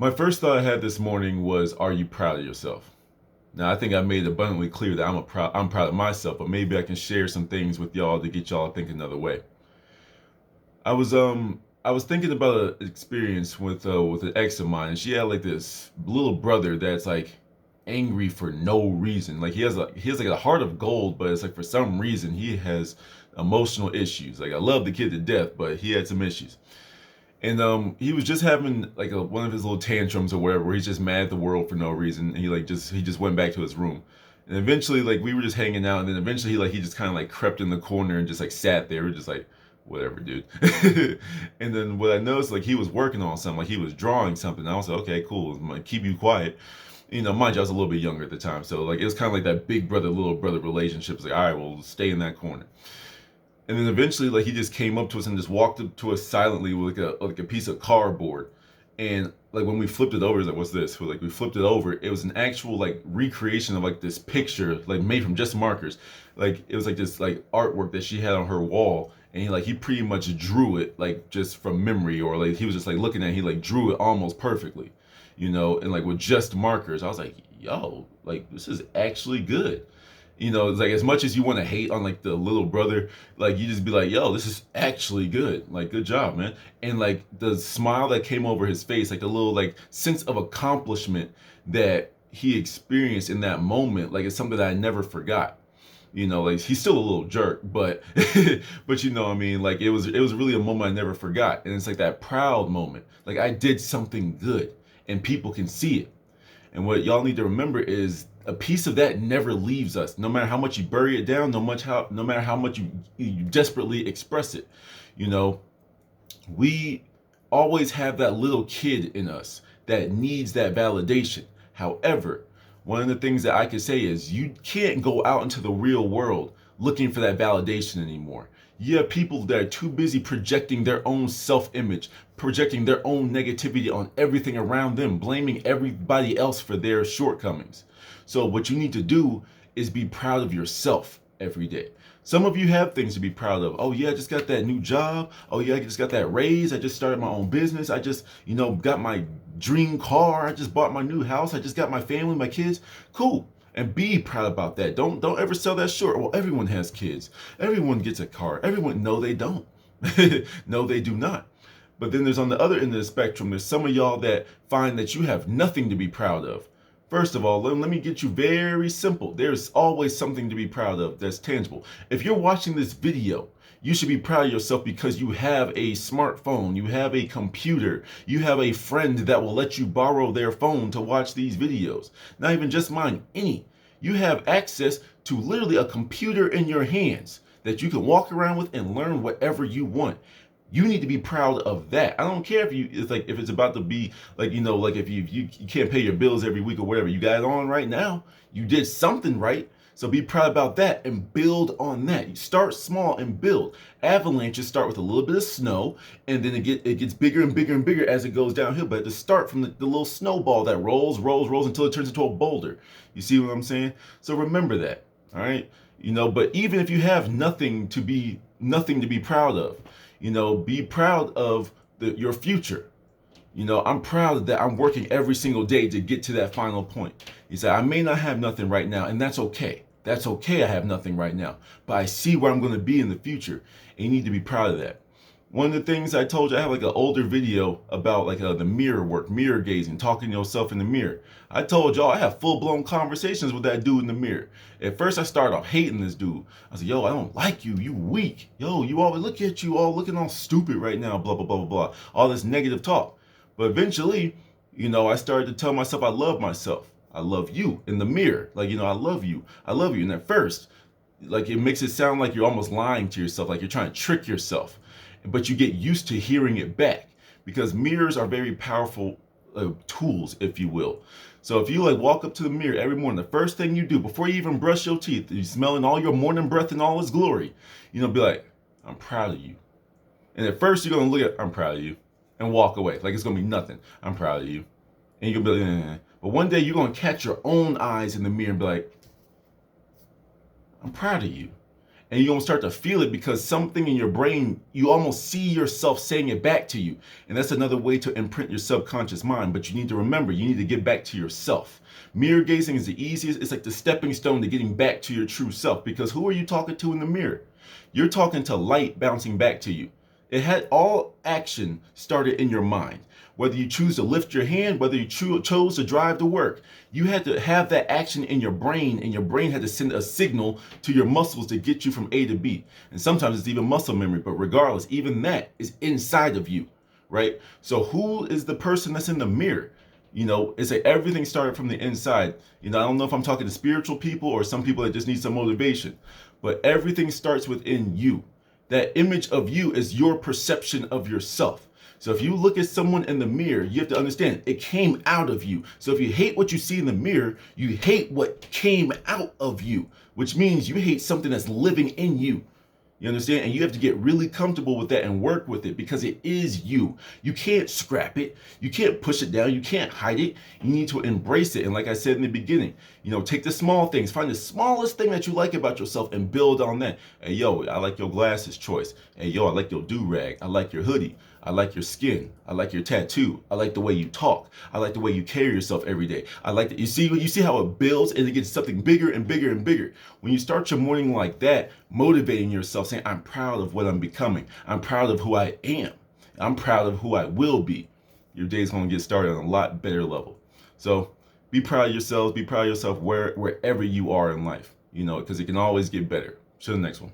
My first thought I had this morning was, are you proud of yourself? Now, I think I made it abundantly clear that I'm proud of myself, but maybe I can share some things with y'all to get y'all thinking another way. I was thinking about an experience with an ex of mine, and she had like this little brother that's like angry for no reason. Like he has like a heart of gold, but it's like for some reason he has emotional issues. Like I love the kid to death, but he had some issues. And he was just having like one of his little tantrums or whatever, where he's just mad at the world for no reason. And he just went back to his room. And eventually, like we were just hanging out, and then eventually, he just kind of like crept in the corner and just like sat there. We're just like, whatever, dude. And then what I noticed, like he was working on something, like he was drawing something. And I was like, okay, cool. I'm gonna keep you quiet. You know, mind you, I was a little bit younger at the time, so like it was kind of like that big brother little brother relationship. It's like, all right, well, stay in that corner. And then eventually, like he just came up to us and just walked up to us silently with like a piece of cardboard. And like when we flipped it over, it's like, what's this? We flipped it over. It was an actual like recreation of like this picture, like made from just markers. Like it was like this like artwork that she had on her wall, and he pretty much drew it like just from memory, or like he was just like looking at it, he like drew it almost perfectly, you know, and like with just markers. I was like, yo, like this is actually good. You know, it's like as much as you want to hate on like the little brother, like you just be like, yo, this is actually good. Like, good job, man. And like the smile that came over his face, like a little like sense of accomplishment that he experienced in that moment, like it's something that I never forgot. You know, like he's still a little jerk, but but you know what I mean, like it was really a moment I never forgot. And it's like that proud moment. Like I did something good and people can see it. And what y'all need to remember is a piece of that never leaves us. No matter how much you bury it down, no matter how much you desperately express it. You know, we always have that little kid in us that needs that validation. However, one of the things that I can say is you can't go out into the real world looking for that validation anymore. You have people that are too busy projecting their own self-image, projecting their own negativity on everything around them, blaming everybody else for their shortcomings. So what you need to do is be proud of yourself every day. Some of you have things to be proud of. Oh yeah, I just got that new job. Oh yeah, I just got that raise. I just started my own business. I just, got my dream car. I just bought my new house. I just got my family, my kids. Cool. And be proud about that. Don't ever sell that short. Well, everyone has kids. Everyone gets a car. Everyone, no, they don't. No, they do not. But then there's on the other end of the spectrum, there's some of y'all that find that you have nothing to be proud of. First of all, let me get you very simple. There's always something to be proud of that's tangible. If you're watching this video, you should be proud of yourself because you have a smartphone, you have a computer, you have a friend that will let you borrow their phone to watch these videos. Not even just mine, any. You have access to literally a computer in your hands that you can walk around with and learn whatever you want. You need to be proud of that. I don't care if it's about to be like, like if you can't pay your bills every week or whatever. You got it on right now. You did something right. So be proud about that and build on that. You start small and build. Avalanches start with a little bit of snow, and then it gets bigger and bigger and bigger as it goes downhill. But to start from the little snowball that rolls until it turns into a boulder. You see what I'm saying? So remember that. All right. But even if you have nothing to be proud of, be proud of your future. I'm proud that I'm working every single day to get to that final point. You say, I may not have nothing right now, and that's okay. That's okay, I have nothing right now. But I see where I'm going to be in the future, and you need to be proud of that. One of the things I told you, I have like an older video about like the mirror work, mirror gazing, talking to yourself in the mirror. I told y'all I have full-blown conversations with that dude in the mirror. At first I started off hating this dude. I said, yo, I don't like you, you weak. Yo, you always look at you all looking all stupid right now, blah, blah, blah, blah, blah. All this negative talk. But eventually, I started to tell myself I love myself. I love you in the mirror. Like, I love you. I love you. And at first, like it makes it sound like you're almost lying to yourself, like you're trying to trick yourself. But you get used to hearing it back because mirrors are very powerful tools, if you will. So if you like walk up to the mirror every morning, the first thing you do before you even brush your teeth, you smelling all your morning breath in all its glory, be like, I'm proud of you. And at first you're gonna look at, I'm proud of you, and walk away like it's gonna be nothing. I'm proud of you, and you're gonna be like, but one day you're gonna catch your own eyes in the mirror and be like, I'm proud of you. And you're gonna start to feel it because something in your brain, you almost see yourself saying it back to you. And that's another way to imprint your subconscious mind. But you need to remember, you need to get back to yourself. Mirror gazing is the easiest. It's like the stepping stone to getting back to your true self. Because who are you talking to in the mirror? You're talking to light bouncing back to you. It had all action started in your mind. Whether you choose to lift your hand, whether you chose to drive to work, you had to have that action in your brain, and your brain had to send a signal to your muscles to get you from A to B. And sometimes it's even muscle memory, but regardless, even that is inside of you, right? So who is the person that's in the mirror? It's like everything started from the inside. I don't know if I'm talking to spiritual people or some people that just need some motivation, but everything starts within you. That image of you is your perception of yourself. So if you look at someone in the mirror, you have to understand it came out of you. So if you hate what you see in the mirror, you hate what came out of you, which means you hate something that's living in you. You understand? And you have to get really comfortable with that and work with it because it is you. You can't scrap it. You can't push it down. You can't hide it. You need to embrace it. And like I said in the beginning, take the small things. Find the smallest thing that you like about yourself and build on that. Hey, yo, I like your glasses choice. Hey, yo, I like your do-rag. I like your hoodie. I like your skin. I like your tattoo. I like the way you talk. I like the way you carry yourself every day. I like that. You see how it builds and it gets something bigger and bigger and bigger. When you start your morning like that, motivating yourself, saying, I'm proud of what I'm becoming. I'm proud of who I am. I'm proud of who I will be. Your day's going to get started on a lot better level. So be proud of yourselves. Be proud of yourself wherever you are in life, because it can always get better. To the next one.